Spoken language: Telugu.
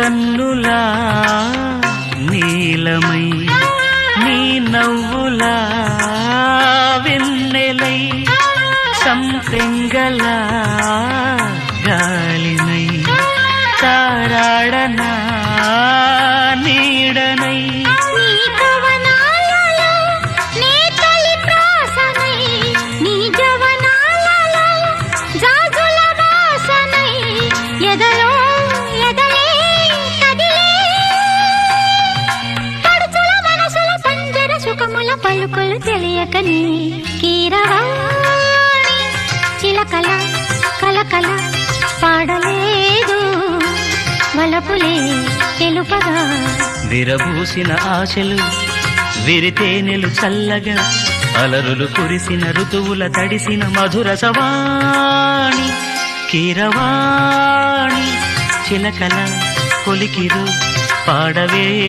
కన్నులా నీలమై నీ నవ్వులా వెన్నెలై సంపెంగలా గాలినై తారాడనా నీడనై పలుకులు తెలియకని కీరవాణి చిలకల కలకల పాడలేదు వలపులే తెలుపగా విరబూసిన ఆశలు విరితేనెలు చల్లగా అలరులు కురిసిన ఋతువుల తడిసిన మధుర సవాణి కీరవాణి చిలకల కొలికిరు పాడవే